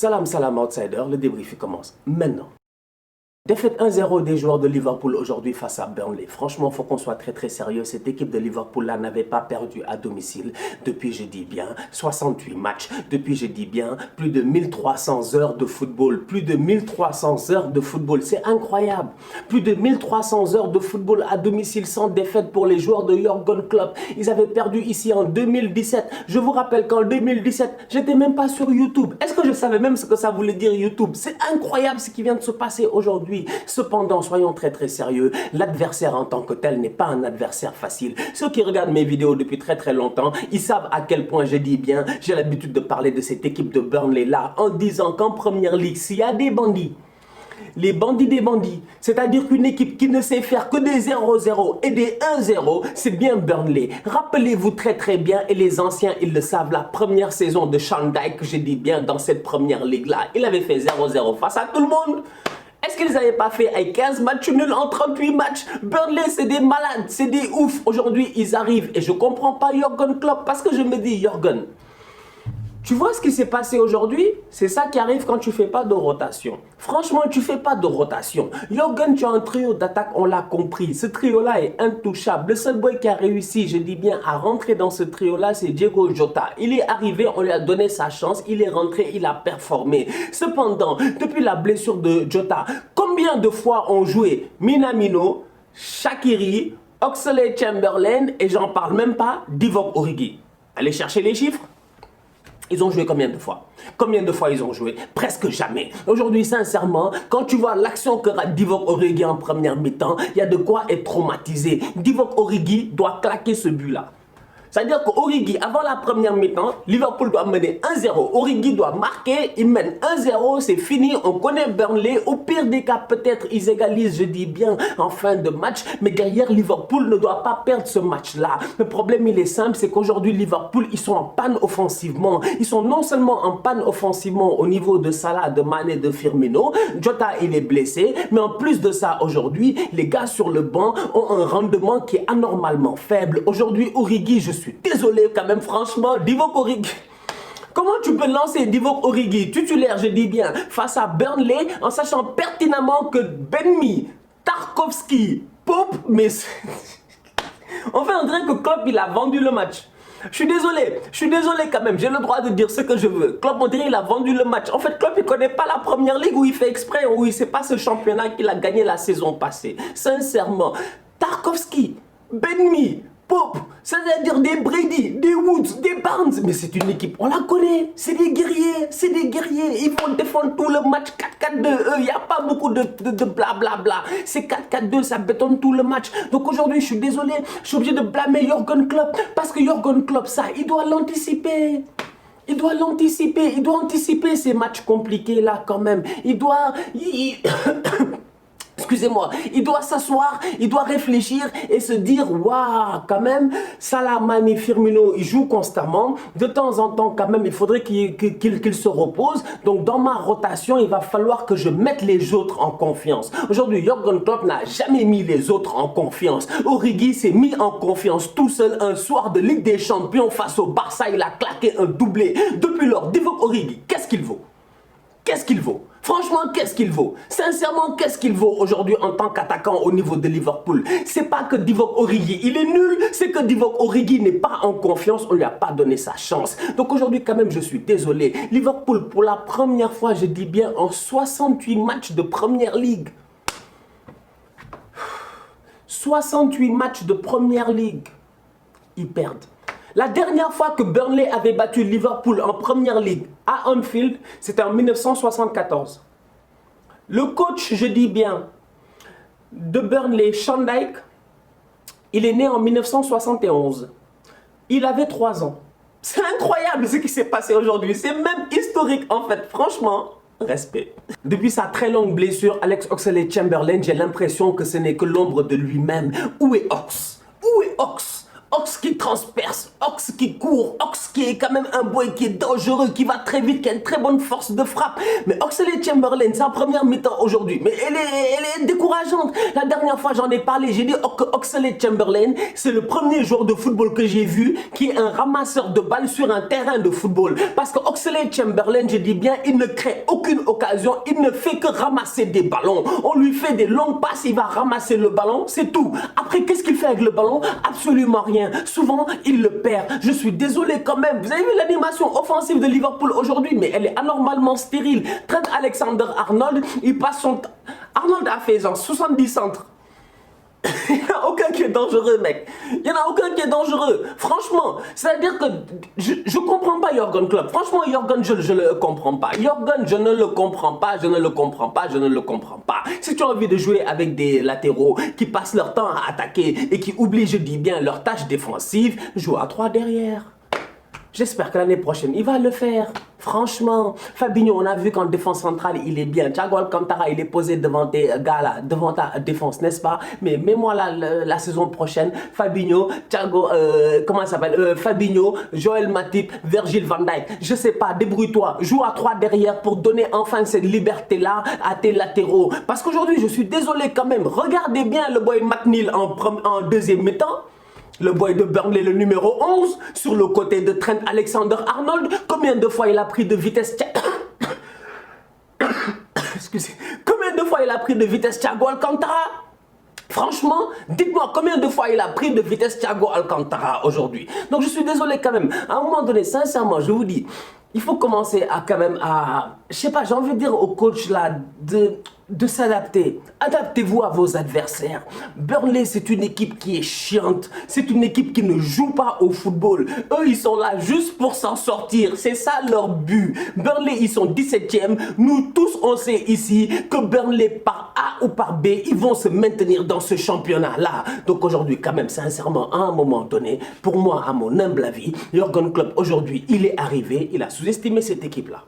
Salam, salam outsider, le débrief commence maintenant. Défaite 1-0 des joueurs de Liverpool aujourd'hui face à Burnley. Franchement, il faut qu'on soit très sérieux. Cette équipe de Liverpool-là n'avait pas perdu à domicile depuis, je dis bien, 68 matchs. Depuis, je dis bien, plus de 1300 heures de football. Plus de 1300 heures de football. C'est incroyable. Plus de 1300 heures de football à domicile sans défaite pour les joueurs de Jürgen Klopp. Ils avaient perdu ici en 2017. Je vous rappelle qu'en 2017, j'étais même pas sur YouTube. Est-ce que je savais même ce que ça voulait dire YouTube? C'est incroyable ce qui vient de se passer aujourd'hui. Cependant, soyons très sérieux, l'adversaire en tant que tel n'est pas un adversaire facile. Ceux qui regardent mes vidéos depuis très longtemps, ils savent à quel point je dis bien, j'ai l'habitude de parler de cette équipe de Burnley là, en disant qu'en première ligue, s'il y a des bandits, les bandits des bandits, c'est-à-dire qu'une équipe qui ne sait faire que des 0-0 et des 1-0, c'est bien Burnley. Rappelez-vous très bien, et les anciens, ils le savent, la première saison de Sean Dyche, je dis bien, dans cette première ligue-là, il avait fait 0-0 face à tout le monde. Est-ce qu'ils n'avaient pas fait avec 15 matchs nuls en 38 matchs? Burnley, c'est des malades, c'est des oufs. Aujourd'hui, ils arrivent et je ne comprends pas Jürgen Klopp parce que je me dis, Jürgen, tu vois ce qui s'est passé aujourd'hui? C'est ça qui arrive quand tu ne fais pas de rotation. Franchement, tu ne fais pas de rotation. Jürgen, tu as un trio d'attaque, on l'a compris. Ce trio-là est intouchable. Le seul boy qui a réussi, je dis bien, à rentrer dans ce trio-là, c'est Diogo Jota. Il est arrivé, on lui a donné sa chance, il est rentré, il a performé. Cependant, depuis la blessure de Jota, combien de fois ont joué Minamino, Shaqiri, Oxlade-Chamberlain et j'en parle même pas, Divock Origi? Allez chercher les chiffres. Ils ont joué combien de fois? Combien de fois ils ont joué? Presque jamais. Aujourd'hui, sincèrement, quand tu vois l'action que rate Divock Origi en première mi-temps, il y a de quoi être traumatisé. Divock Origi doit claquer ce but-là. C'est-à-dire qu'Origi, avant la première mi-temps, Liverpool doit mener 1-0. Origi doit marquer, il mène 1-0, c'est fini, on connaît Burnley. Au pire des cas, peut-être ils égalisent, je dis bien, en fin de match. Mais derrière, Liverpool ne doit pas perdre ce match-là. Le problème, il est simple, c'est qu'aujourd'hui, Liverpool, ils sont en panne offensivement. Ils sont non seulement en panne offensivement au niveau de Salah, de Mané, de Firmino. Jota, il est blessé. Mais en plus de ça, aujourd'hui, les gars sur le banc ont un rendement qui est anormalement faible. Aujourd'hui, Origi, je suis désolé quand même, franchement, Divock Origi. Comment tu peux lancer Divock Origi titulaire, je dis bien, face à Burnley, en sachant pertinemment que Benmi, Tarkowski, Pope, mais... Enfin, on dirait que Klopp, il a vendu le match. Je suis désolé quand même, j'ai le droit de dire ce que je veux. Klopp, on dirait il a vendu le match. En fait, Klopp, il ne connaît pas la première ligue où il fait exprès, où il ne sait pas ce championnat qu'il a gagné la saison passée. Sincèrement, Tarkowski, Benmi, Pope, ça veut dire des Brady, des Woods, des Barnes. Mais c'est une équipe, on la connaît. C'est des guerriers, c'est des guerriers. Ils vont défendre tout le match 4-4-2. Il n'y a pas beaucoup de blablabla. C'est 4-4-2, ça bétonne tout le match. Donc aujourd'hui, je suis désolé, je suis obligé de blâmer Jürgen Klopp. Parce que Jürgen Klopp, ça, il doit l'anticiper. Il doit l'anticiper. Il doit anticiper ces matchs compliqués là quand même. Il doit... Excusez-moi, il doit s'asseoir, il doit réfléchir et se dire, waouh, quand même, Salah, Mané, Firmino, ils jouent constamment. De temps en temps, quand même, il faudrait qu'il se repose. Donc, dans ma rotation, il va falloir que je mette les autres en confiance. Aujourd'hui, Jürgen Klopp n'a jamais mis les autres en confiance. Origi s'est mis en confiance tout seul un soir de Ligue des Champions face au Barça. Il a claqué un doublé. Depuis lors, Divock Origi, qu'est-ce qu'il vaut? Qu'est-ce qu'il vaut? Franchement, qu'est-ce qu'il vaut? Sincèrement, qu'est-ce qu'il vaut aujourd'hui en tant qu'attaquant au niveau de Liverpool? C'est pas que Divock Origi, il est nul, c'est que Divock Origi n'est pas en confiance, on lui a pas donné sa chance. Donc aujourd'hui, quand même, je suis désolé. Liverpool, pour la première fois, je dis bien, en 68 matchs de Première Ligue. 68 matchs de Première Ligue. Ils perdent. La dernière fois que Burnley avait battu Liverpool en Première Ligue à Anfield, c'était en 1974. Le coach, je dis bien, de Burnley, Sean Dyche, il est né en 1971. Il avait 3 ans. C'est incroyable ce qui s'est passé aujourd'hui. C'est même historique en fait. Franchement, respect. Depuis sa très longue blessure, Alex Oxlade-Chamberlain, j'ai l'impression que ce n'est que l'ombre de lui-même. Où est Ox? Où est Ox? Ox qui transperce, Ox qui court, Ox qui est quand même un boy qui est dangereux, qui va très vite, qui a une très bonne force de frappe. Mais Oxlade-Chamberlain, sa première mi-temps aujourd'hui, mais elle est décourageante. La dernière fois, j'en ai parlé, j'ai dit que Oxlade-Chamberlain, c'est le premier joueur de football que j'ai vu qui est un ramasseur de balles sur un terrain de football. Parce que Oxlade-Chamberlain, je dis bien, il ne crée aucune occasion, il ne fait que ramasser des ballons. On lui fait des longues passes, il va ramasser le ballon, c'est tout. Après, qu'est-ce qu'il fait avec le ballon? Absolument rien. Souvent, il le perd. Je suis désolé quand même. Vous avez vu l'animation offensive de Liverpool aujourd'hui, mais elle est anormalement stérile. Trent Alexander-Arnold, il passe son temps. Arnold a fait genre 70 centres. Il n'y en a aucun qui est dangereux, mec. Il n'y en a aucun qui est dangereux. Franchement, c'est-à-dire que je ne comprends pas Jürgen Klopp. Franchement, Jürgen, je ne le comprends pas. Jürgen, je ne le comprends pas, je ne le comprends pas, je ne le comprends pas. Si tu as envie de jouer avec des latéraux qui passent leur temps à attaquer et qui oublient, je dis bien, leur tâche défensive, joue à 3 derrière. J'espère que l'année prochaine, il va le faire. Franchement, Fabinho, on a vu qu'en défense centrale, il est bien. Thiago Alcantara, il est posé devant tes gars là, devant ta défense, n'est-ce pas? Mais mets-moi la saison prochaine, Fabinho, Thiago, comment ça s'appelle? Fabinho, Joël Matip, Virgil van Dijk. Je sais pas, débrouille-toi. Joue à 3 derrière pour donner enfin cette liberté-là à tes latéraux. Parce qu'aujourd'hui, je suis désolé quand même. Regardez bien le boy McNeil en deuxième mi-temps. Le boy de Burnley, le numéro 11, sur le côté de Trent Alexander-Arnold. Combien de fois il a pris de vitesse Excusez. Combien de fois il a pris de vitesse Thiago Alcantara? Franchement, dites-moi combien de fois il a pris de vitesse Thiago Alcantara aujourd'hui. Donc je suis désolé quand même. À un moment donné, sincèrement, je vous dis, il faut commencer à quand même à... Je sais pas, j'ai envie de dire au coach là de s'adapter. Adaptez-vous à vos adversaires. Burnley, c'est une équipe qui est chiante. C'est une équipe qui ne joue pas au football. Eux, ils sont là juste pour s'en sortir. C'est ça leur but. Burnley, ils sont 17e. Nous tous, on sait ici que Burnley, par A ou par B, ils vont se maintenir dans ce championnat-là. Donc aujourd'hui, quand même, sincèrement, à un moment donné, pour moi, à mon humble avis, Jürgen Klopp, aujourd'hui, il est arrivé, il a sous-estimé cette équipe-là.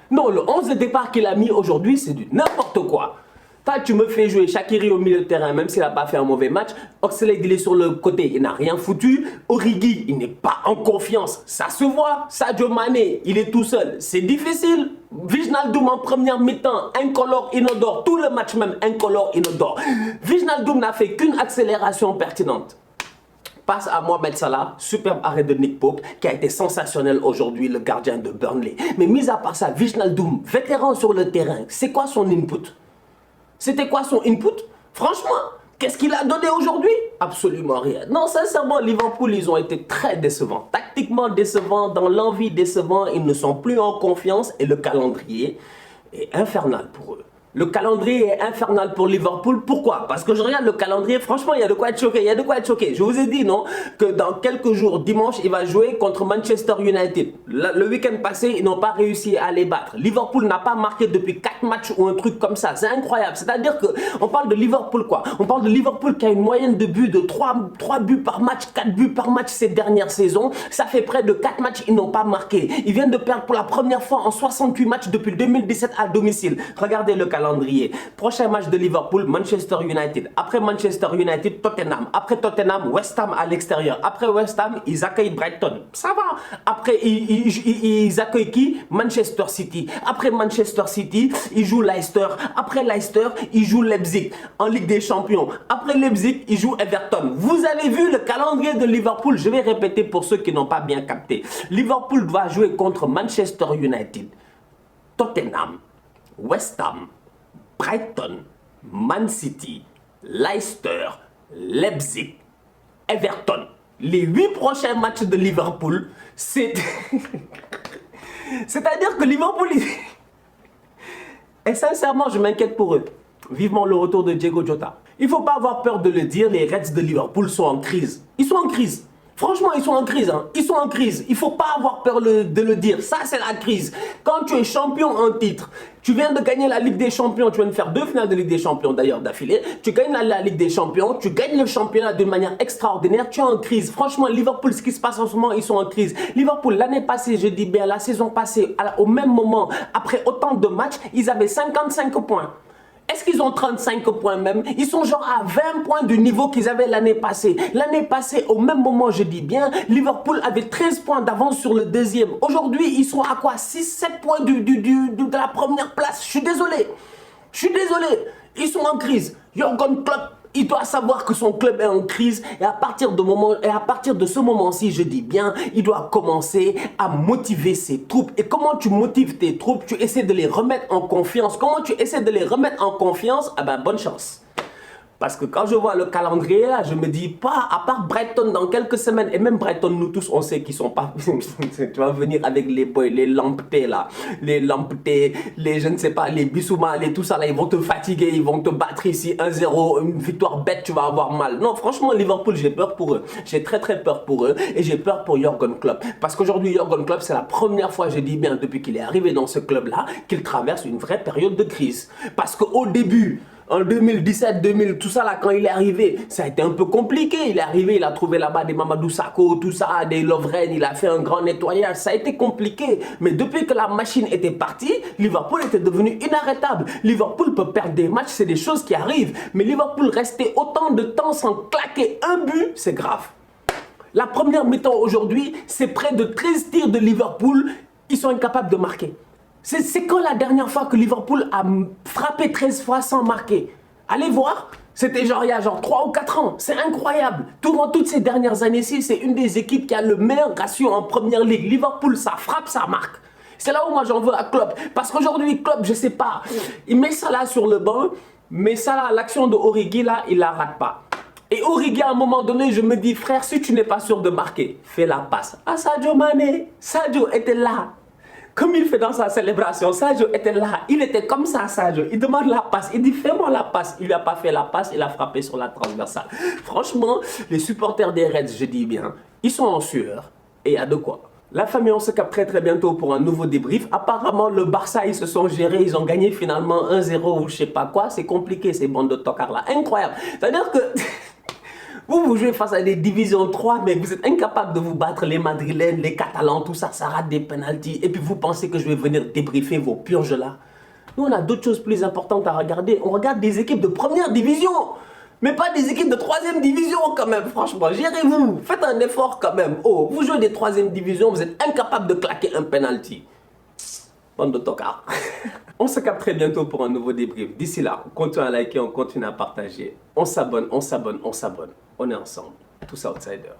Non, le 11 de départ qu'il a mis aujourd'hui, c'est du n'importe quoi. Toi, tu me fais jouer Shaqiri au milieu de terrain, même s'il n'a pas fait un mauvais match. Oxlade, il est sur le côté, il n'a rien foutu. Origi, il n'est pas en confiance. Ça se voit. Sadio Mané, il est tout seul. C'est difficile. Wijnaldum en première mi-temps, incolore, inodore. Tout le match même, incolore, inodore. Wijnaldum n'a fait qu'une accélération pertinente. Passe à Mohamed Salah, superbe arrêt de Nick Pope, qui a été sensationnel aujourd'hui, le gardien de Burnley. Mais mis à part ça, Wijnaldum, vétéran sur le terrain, c'est quoi son input? C'était quoi son input? Franchement, qu'est-ce qu'il a donné aujourd'hui? Absolument rien. Non, sincèrement, Liverpool, ils ont été très décevants. Tactiquement décevants, dans l'envie décevants, ils ne sont plus en confiance et le calendrier est infernal pour eux. Le calendrier est infernal pour Liverpool. Pourquoi? Parce que je regarde le calendrier, franchement, il y a de quoi être choqué. Il y a de quoi être choqué. Je vous ai dit, non, que dans quelques jours, dimanche, il va jouer contre Manchester United. Le week-end passé, ils n'ont pas réussi à les battre. Liverpool n'a pas marqué depuis 4 matchs ou un truc comme ça. C'est incroyable. C'est-à-dire qu'on parle de Liverpool, quoi. On parle de Liverpool qui a une moyenne de buts de 3 buts par match, 4 buts par match ces dernières saisons. Ça fait près de 4 matchs, ils n'ont pas marqué. Ils viennent de perdre pour la première fois en 68 matchs depuis 2017 à domicile. Regardez le calendrier. Prochain match de Liverpool, Manchester United. Après Manchester United, Tottenham. Après Tottenham, West Ham à l'extérieur. Après West Ham, ils accueillent Brighton. Ça va. Après, ils accueillent qui? Manchester City. Après Manchester City, ils jouent Leicester. Après Leicester, ils jouent Leipzig en Ligue des Champions. Après Leipzig, ils jouent Everton. Vous avez vu le calendrier de Liverpool? Je vais répéter pour ceux qui n'ont pas bien capté. Liverpool doit jouer contre Manchester United, Tottenham, West Ham, Brighton, Man City, Leicester, Leipzig, Everton. Les 8 prochains matchs de Liverpool, c'est... C'est-à-dire que Liverpool... Et sincèrement, je m'inquiète pour eux. Vivement le retour de Diego Jota. Il ne faut pas avoir peur de le dire, les Reds de Liverpool sont en crise. Ils sont en crise. Franchement, ils sont en crise. Hein. Ils sont en crise. Il ne faut pas avoir peur de le dire. Ça, c'est la crise. Quand tu es champion en titre, tu viens de gagner la Ligue des Champions. Tu viens de faire 2 finales de Ligue des Champions d'ailleurs d'affilée. Tu gagnes la Ligue des Champions. Tu gagnes le championnat d'une manière extraordinaire. Tu es en crise. Franchement, Liverpool, ce qui se passe en ce moment, ils sont en crise. Liverpool, l'année passée, je dis bien, la saison passée, au même moment, après autant de matchs, ils avaient 55 points. Est-ce qu'ils ont 35 points même? Ils sont genre à 20 points du niveau qu'ils avaient l'année passée. L'année passée, au même moment, je dis bien, Liverpool avait 13 points d'avance sur le deuxième. Aujourd'hui, ils sont à quoi? 6-7 points de la première place. Je suis désolé. Je suis désolé. Ils sont en crise. Jürgen Klopp, il doit savoir que son club est en crise et à partir de ce moment-ci, je dis bien, il doit commencer à motiver ses troupes. Et comment tu motives tes troupes? Tu essaies de les remettre en confiance. Comment tu essaies de les remettre en confiance? Ah ben, bonne chance. Parce que quand je vois le calendrier là, je me dis pas, à part Brighton dans quelques semaines, et même Brighton, nous tous, on sait qu'ils sont pas... tu vas venir avec les boys, les Lamptey là, les Lamptey, les je ne sais pas, les Bissouma, les tout ça là, ils vont te fatiguer, ils vont te battre ici 1-0, une victoire bête, tu vas avoir mal. Non, franchement, Liverpool, j'ai peur pour eux. J'ai très peur pour eux et j'ai peur pour Jürgen Klopp. Parce qu'aujourd'hui, Jürgen Klopp, c'est la première fois, je dis bien, depuis qu'il est arrivé dans ce club là, qu'il traverse une vraie période de crise. Parce qu'au début... En 2017, 2000, tout ça là, quand il est arrivé, ça a été un peu compliqué. Il est arrivé, il a trouvé là-bas des Mamadou Sakho, tout ça, des Lovren, il a fait un grand nettoyage. Ça a été compliqué. Mais depuis que la machine était partie, Liverpool était devenu inarrêtable. Liverpool peut perdre des matchs, c'est des choses qui arrivent. Mais Liverpool rester autant de temps sans claquer un but, c'est grave. La première mi-temps aujourd'hui, c'est près de 13 tirs de Liverpool. Ils sont incapables de marquer. C'est quand la dernière fois que Liverpool a frappé 13 fois sans marquer? Allez voir, c'était genre il y a genre 3 ou 4 ans. C'est incroyable. Durant toutes ces dernières années-ci, c'est une des équipes qui a le meilleur ratio en première ligue. Liverpool, ça frappe, ça marque. C'est là où moi j'en veux à Klopp. Parce qu'aujourd'hui, Klopp, je sais pas, il met ça là sur le banc, mais ça là, l'action de Origi là, il la rate pas. Et Origi, à un moment donné, je me dis, frère, si tu n'es pas sûr de marquer, fais la passe. Ah, Sadio Mané, Sadio était là. Comme il fait dans sa célébration, Sadio était là, il était comme ça, Sadio. Il demande la passe, il dit fais-moi la passe. Il lui a pas fait la passe, il a frappé sur la transversale. Franchement, les supporters des Reds, je dis bien, ils sont en sueur et il y a de quoi. La famille, on se capte très bientôt pour un nouveau débrief. Apparemment, le Barça, ils se sont gérés, ils ont gagné finalement 1-0 ou je sais pas quoi. C'est compliqué ces bandes de tocards là, incroyable. C'est-à-dire que... Vous jouez face à des divisions 3, mais vous êtes incapable de vous battre les Madrilènes, les Catalans, tout ça, ça rate des penalties. Et puis vous pensez que je vais venir débriefer vos purges là. Nous, on a d'autres choses plus importantes à regarder. On regarde des équipes de première division, mais pas des équipes de troisième division quand même. Franchement, gérez-vous, faites un effort quand même. Oh, vous jouez des troisième divisions, vous êtes incapable de claquer un penalty. Bande de tocards. On se capte très bientôt pour un nouveau débrief. D'ici là, on continue à liker, on continue à partager. On s'abonne, on s'abonne, on s'abonne. On est ensemble. Tous outsiders.